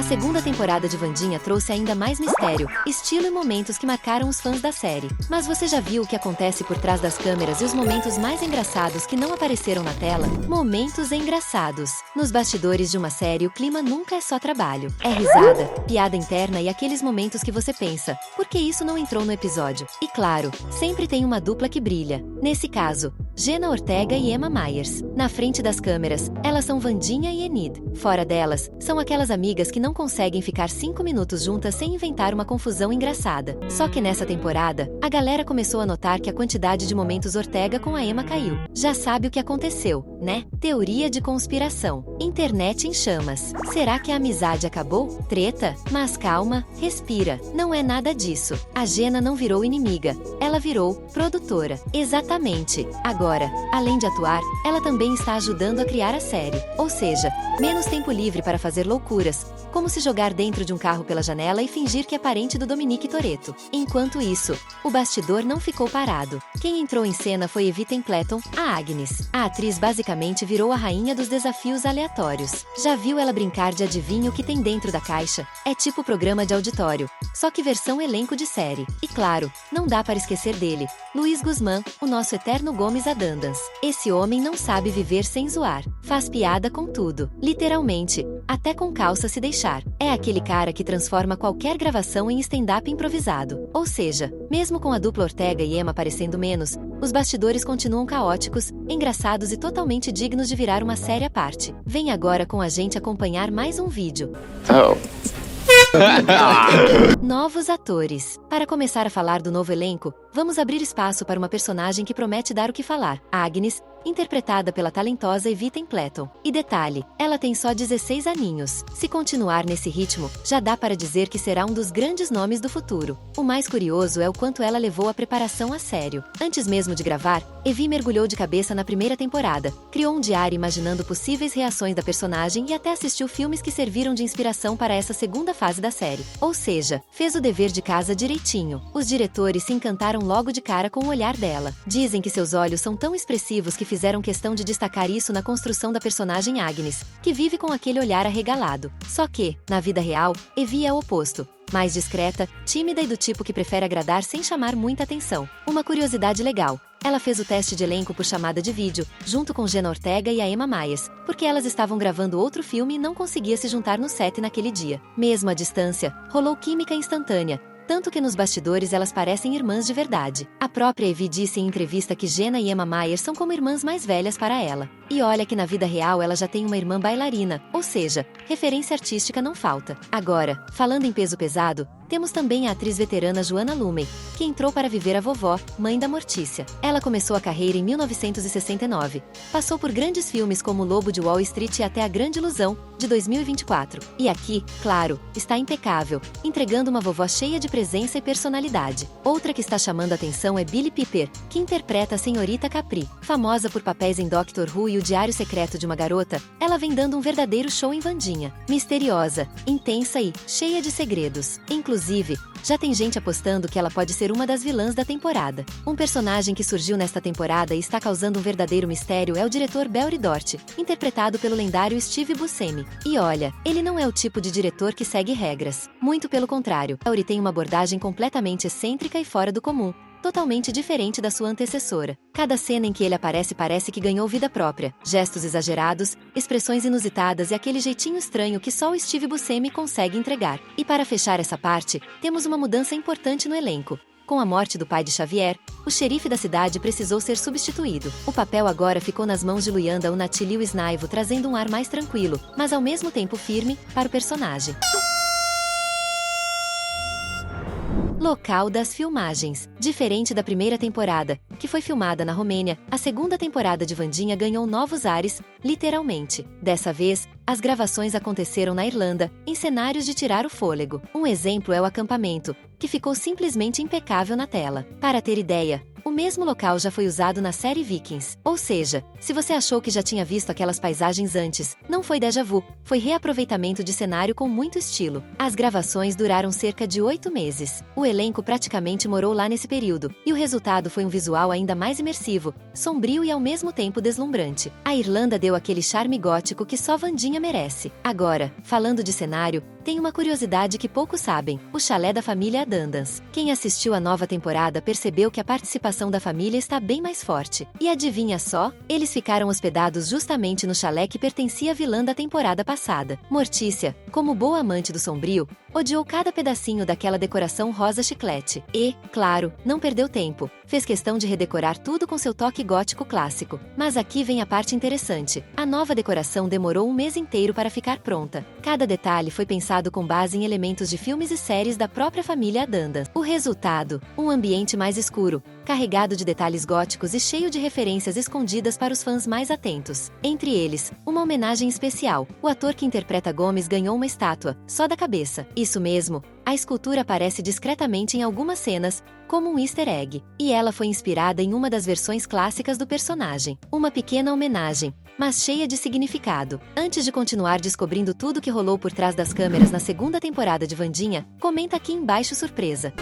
segunda temporada de Wandinha trouxe ainda mais mistério, estilo e momentos que marcaram os fãs da série. Mas você já viu o que acontece por trás das câmeras e os momentos mais engraçados que não apareceram na tela? Momentos engraçados. Nos bastidores de uma série, o clima nunca é só trabalho. É risada, piada interna e aqueles momentos que você pensa, por que isso não entrou no episódio? E claro, sempre tem uma dupla que brilha. Nesse caso, Jenna Ortega e Emma Myers. Na frente das câmeras, elas são Wandinha e Enid. Fora delas, são aquelas amigas que não conseguem ficar 5 minutos juntas sem inventar uma confusão engraçada. Só que nessa temporada, a galera começou a notar que a quantidade de momentos Ortega com a Emma caiu. Já sabe o que aconteceu, né? Teoria de conspiração. Internet em chamas. Será que a amizade acabou? Treta? Mas calma, respira. Não é nada disso. A Jenna não virou inimiga. Ela virou produtora. Exatamente. Agora, além de atuar, ela também está ajudando a criar a série. Ou seja, menos tempo livre para fazer loucuras, como se jogar dentro de um carro pela janela e fingir que é parente do Dominique Toretto. Enquanto isso, o bastidor não ficou parado. Quem entrou em cena foi Evie Templeton, a Agnes. A atriz basicamente virou a rainha dos desafios aleatórios. Já viu ela brincar de adivinha o que tem dentro da caixa? É tipo programa de auditório, só que versão elenco de série. E claro, não dá para esquecer dele, Luiz Guzmán, o nosso eterno Gomes Adandans. Esse homem não sabe viver sem zoar. Faz piada com tudo. Literalmente, até com calça se deixar. É aquele cara que transforma qualquer gravação em stand-up improvisado. Ou seja, mesmo com a dupla Ortega e Emma aparecendo menos, os bastidores continuam caóticos, engraçados e totalmente dignos de virar uma série à parte. Vem agora com a gente acompanhar mais um vídeo. Novos atores. Para começar a falar do novo elenco, vamos abrir espaço para uma personagem que promete dar o que falar. Agnes, interpretada pela talentosa Evie Templeton. E detalhe, ela tem só 16 aninhos. Se continuar nesse ritmo, já dá para dizer que será um dos grandes nomes do futuro. O mais curioso é o quanto ela levou a preparação a sério. Antes mesmo de gravar, Evie mergulhou de cabeça na primeira temporada, criou um diário imaginando possíveis reações da personagem e até assistiu filmes que serviram de inspiração para essa segunda fase da série. Ou seja, fez o dever de casa direitinho. Os diretores se encantaram logo de cara com o olhar dela. Dizem que seus olhos são tão expressivos que fizeram questão de destacar isso na construção da personagem Agnes, que vive com aquele olhar arregalado. Só que, na vida real, Evie é o oposto. Mais discreta, tímida e do tipo que prefere agradar sem chamar muita atenção. Uma curiosidade legal. Ela fez o teste de elenco por chamada de vídeo, junto com Jenna Ortega e a Emma Myers, porque elas estavam gravando outro filme e não conseguia se juntar no set naquele dia. Mesmo à distância, rolou química instantânea, tanto que nos bastidores elas parecem irmãs de verdade. A própria Evie disse em entrevista que Jenna e Emma Myers são como irmãs mais velhas para ela. E olha que na vida real ela já tem uma irmã bailarina, ou seja, referência artística não falta. Agora, falando em peso pesado, temos também a atriz veterana Joanna Lumley, que entrou para viver a vovó, mãe da Mortícia. Ela começou a carreira em 1969. Passou por grandes filmes como O Lobo de Wall Street e até A Grande Ilusão, de 2024. E aqui, claro, está impecável, entregando uma vovó cheia de presença e personalidade. Outra que está chamando a atenção é Billie Piper, que interpreta a Senhorita Capri. Famosa por papéis em Doctor Who e O Diário Secreto de uma Garota, ela vem dando um verdadeiro show em Wandinha. Misteriosa, intensa e cheia de segredos. Inclusive, já tem gente apostando que ela pode ser uma das vilãs da temporada. Um personagem que surgiu nesta temporada e está causando um verdadeiro mistério é o diretor Belry Dort, interpretado pelo lendário Steve Buscemi. E olha, ele não é o tipo de diretor que segue regras. Muito pelo contrário, Belry tem uma abordagem completamente excêntrica e fora do comum, totalmente diferente da sua antecessora. Cada cena em que ele aparece parece que ganhou vida própria. Gestos exagerados, expressões inusitadas e aquele jeitinho estranho que só o Steve Buscemi consegue entregar. E para fechar essa parte, temos uma mudança importante no elenco. Com a morte do pai de Xavier, o xerife da cidade precisou ser substituído. O papel agora ficou nas mãos de Luyanda Unati Lewis Naivo, trazendo um ar mais tranquilo, mas ao mesmo tempo firme, para o personagem. Local das filmagens. Diferente da primeira temporada, que foi filmada na Romênia, a segunda temporada de Wandinha ganhou novos ares, literalmente. Dessa vez, as gravações aconteceram na Irlanda, em cenários de tirar o fôlego. Um exemplo é o acampamento, que ficou simplesmente impecável na tela. Para ter ideia, o mesmo local já foi usado na série Vikings. Ou seja, se você achou que já tinha visto aquelas paisagens antes, não foi déjà vu, foi reaproveitamento de cenário com muito estilo. As gravações duraram cerca de 8 meses. O elenco praticamente morou lá nesse período, e o resultado foi um visual ainda mais imersivo, sombrio e ao mesmo tempo deslumbrante. A Irlanda deu aquele charme gótico que só Wandinha merece. Agora, falando de cenário, tem uma curiosidade que poucos sabem: o chalé da família Dandans. Quem assistiu a nova temporada percebeu que a participação da família está bem mais forte. E adivinha só? Eles ficaram hospedados justamente no chalé que pertencia à vilã da temporada passada. Mortícia, como boa amante do sombrio, odiou cada pedacinho daquela decoração rosa chiclete. E, claro, não perdeu tempo. Fez questão de redecorar tudo com seu toque gótico clássico. Mas aqui vem a parte interessante. A nova decoração demorou um mês inteiro para ficar pronta. Cada detalhe foi pensado com base em elementos de filmes e séries da própria família Dandans. O resultado: um ambiente mais escuro, carregado de detalhes góticos e cheio de referências escondidas para os fãs mais atentos. Entre eles, uma homenagem especial. O ator que interpreta Gomes ganhou uma estátua, só da cabeça. Isso mesmo, a escultura aparece discretamente em algumas cenas, como um easter egg. E ela foi inspirada em uma das versões clássicas do personagem. Uma pequena homenagem, mas cheia de significado. Antes de continuar descobrindo tudo que rolou por trás das câmeras na segunda temporada de Wandinha, comenta aqui embaixo surpresa.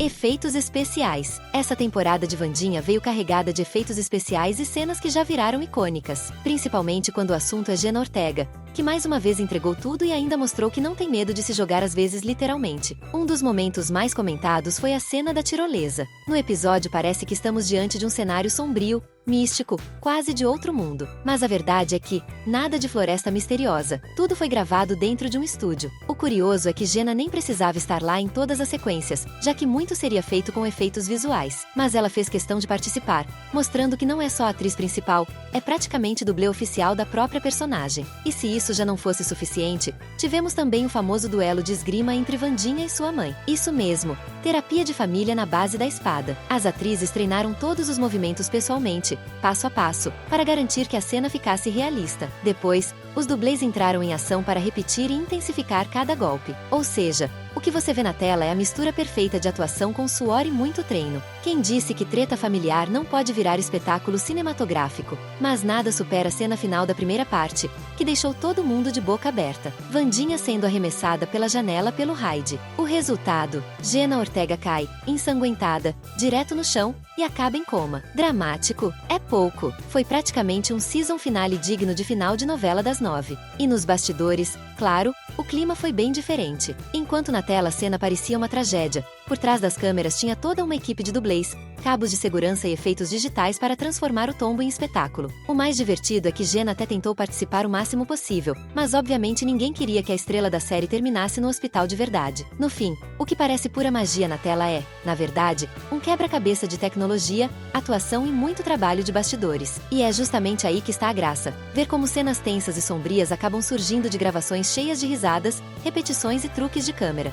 Efeitos especiais. Essa temporada de Wandinha veio carregada de efeitos especiais e cenas que já viraram icônicas, principalmente quando o assunto é Jenna Ortega, que mais uma vez entregou tudo e ainda mostrou que não tem medo de se jogar às vezes literalmente. Um dos momentos mais comentados foi a cena da tirolesa. No episódio parece que estamos diante de um cenário sombrio, místico, quase de outro mundo. Mas a verdade é que, nada de floresta misteriosa. Tudo foi gravado dentro de um estúdio. O curioso é que Jenna nem precisava estar lá em todas as sequências, já que muito seria feito com efeitos visuais. Mas ela fez questão de participar, mostrando que não é só a atriz principal, é praticamente dublê oficial da própria personagem. E se isso já não fosse suficiente, tivemos também o famoso duelo de esgrima entre Wandinha e sua mãe. Isso mesmo, terapia de família na base da espada. As atrizes treinaram todos os movimentos pessoalmente, passo a passo, para garantir que a cena ficasse realista. Depois, os dublês entraram em ação para repetir e intensificar cada golpe. Ou seja, o que você vê na tela é a mistura perfeita de atuação com suor e muito treino. Quem disse que treta familiar não pode virar espetáculo cinematográfico? Mas nada supera a cena final da primeira parte, que deixou todo mundo de boca aberta. Wandinha sendo arremessada pela janela pelo Hyde. O resultado: Jenna Ortega cai, ensanguentada, direto no chão, e acaba em coma. Dramático? É pouco. Foi praticamente um season finale digno de final de novela das 9. E nos bastidores, claro, o clima foi bem diferente. Enquanto na tela a cena parecia uma tragédia, por trás das câmeras tinha toda uma equipe de dublês, cabos de segurança e efeitos digitais para transformar o tombo em espetáculo. O mais divertido é que Jenna até tentou participar o máximo possível, mas obviamente ninguém queria que a estrela da série terminasse no hospital de verdade. No fim, o que parece pura magia na tela é, na verdade, um quebra-cabeça de tecnologia, atuação e muito trabalho de bastidores. E é justamente aí que está a graça: ver como cenas tensas e sombrias acabam surgindo de gravações cheias de risadas, repetições e truques de câmera.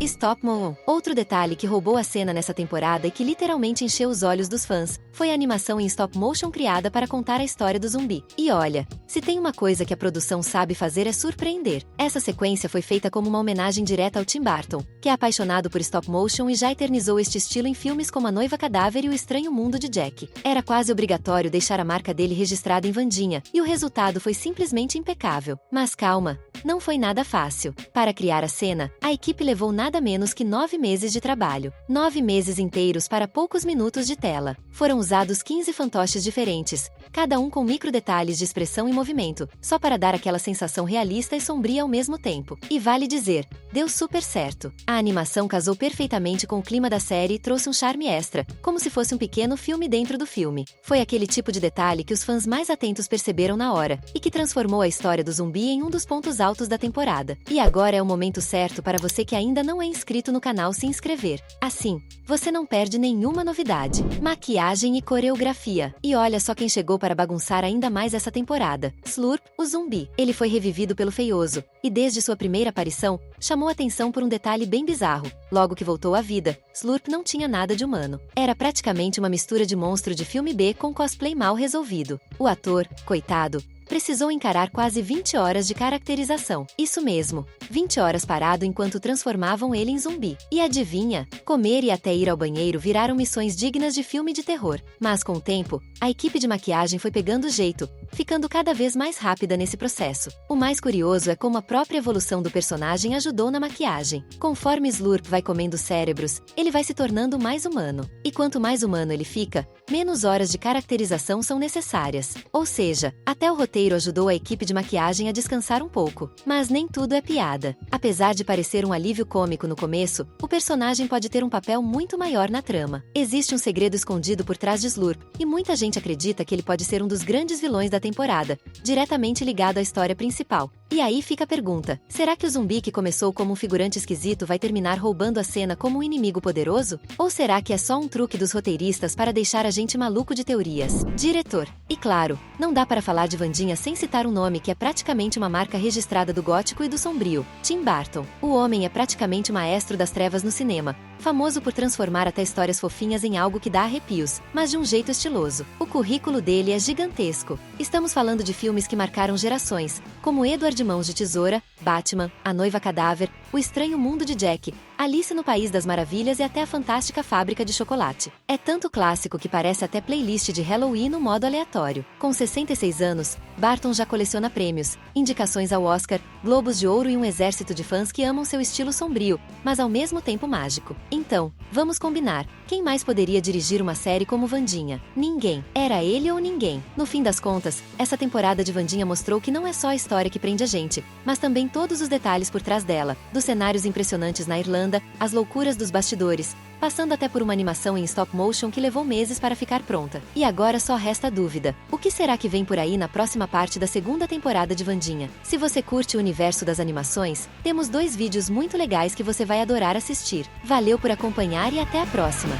Stop motion. Outro detalhe que roubou a cena nessa temporada e que literalmente encheu os olhos dos fãs foi a animação em stop motion criada para contar a história do zumbi. E olha, se tem uma coisa que a produção sabe fazer é surpreender. Essa sequência foi feita como uma homenagem direta ao Tim Burton, que é apaixonado por stop motion e já eternizou este estilo em filmes como A Noiva Cadáver e O Estranho Mundo de Jack. Era quase obrigatório deixar a marca dele registrada em Wandinha, e o resultado foi simplesmente impecável. Mas calma, não foi nada fácil. Para criar a cena, a equipe levou nada menos que 9 meses de trabalho. 9 meses inteiros para poucos minutos de tela. Foram usados 15 fantoches diferentes, cada um com micro detalhes de expressão e movimento, só para dar aquela sensação realista e sombria ao mesmo tempo. E vale dizer, deu super certo. A animação casou perfeitamente com o clima da série e trouxe um charme extra, como se fosse um pequeno filme dentro do filme. Foi aquele tipo de detalhe que os fãs mais atentos perceberam na hora, e que transformou a história do zumbi em um dos pontos altos da temporada. E agora é o momento certo para você que ainda não é inscrito no canal se inscrever. Assim, você não perde nenhuma novidade. Maquiagem e coreografia. E olha só quem chegou para bagunçar ainda mais essa temporada. Slurp, o zumbi. Ele foi revivido pelo Feioso, e desde sua primeira aparição, chamou atenção por um detalhe bem bizarro. Logo que voltou à vida, Slurp não tinha nada de humano. Era praticamente uma mistura de monstro de filme B com cosplay mal resolvido. O ator, coitado, precisou encarar quase 20 horas de caracterização. Isso mesmo, 20 horas parado enquanto transformavam ele em zumbi. E adivinha? Comer e até ir ao banheiro viraram missões dignas de filme de terror. Mas com o tempo, a equipe de maquiagem foi pegando jeito, ficando cada vez mais rápida nesse processo. O mais curioso é como a própria evolução do personagem ajudou na maquiagem. Conforme Slurp vai comendo cérebros, ele vai se tornando mais humano. E quanto mais humano ele fica, menos horas de caracterização são necessárias. Ou seja, até o roteiro ajudou a equipe de maquiagem a descansar um pouco. Mas nem tudo é piada. Apesar de parecer um alívio cômico no começo, o personagem pode ter um papel muito maior na trama. Existe um segredo escondido por trás de Slurp, e muita gente acredita que ele pode ser um dos grandes vilões da temporada, diretamente ligado à história principal. E aí fica a pergunta, será que o zumbi que começou como um figurante esquisito vai terminar roubando a cena como um inimigo poderoso? Ou será que é só um truque dos roteiristas para deixar a gente maluco de teorias? Diretor. E claro, não dá para falar de Wandinha sem citar um nome que é praticamente uma marca registrada do gótico e do sombrio, Tim Burton. O homem é praticamente o maestro das trevas no cinema, famoso por transformar até histórias fofinhas em algo que dá arrepios, mas de um jeito estiloso. O currículo dele é gigantesco. Estamos falando de filmes que marcaram gerações, como Edward de Mãos de Tesoura, Batman, A Noiva Cadáver, O Estranho Mundo de Jack, Alice no País das Maravilhas e até A Fantástica Fábrica de Chocolate. É tanto clássico que parece até playlist de Halloween no modo aleatório. Com 66 anos, Burton já coleciona prêmios, indicações ao Oscar, Globos de Ouro e um exército de fãs que amam seu estilo sombrio, mas ao mesmo tempo mágico. Então, vamos combinar, quem mais poderia dirigir uma série como Wandinha? Ninguém. Era ele ou ninguém. No fim das contas, essa temporada de Wandinha mostrou que não é só a história que prende a gente, mas também todos os detalhes por trás dela, dos cenários impressionantes na Irlanda, as loucuras dos bastidores, passando até por uma animação em stop motion que levou meses para ficar pronta. E agora só resta a dúvida. O que será que vem por aí na próxima parte da segunda temporada de Wandinha? Se você curte o universo das animações, temos 2 vídeos muito legais que você vai adorar assistir. Valeu por acompanhar e até a próxima!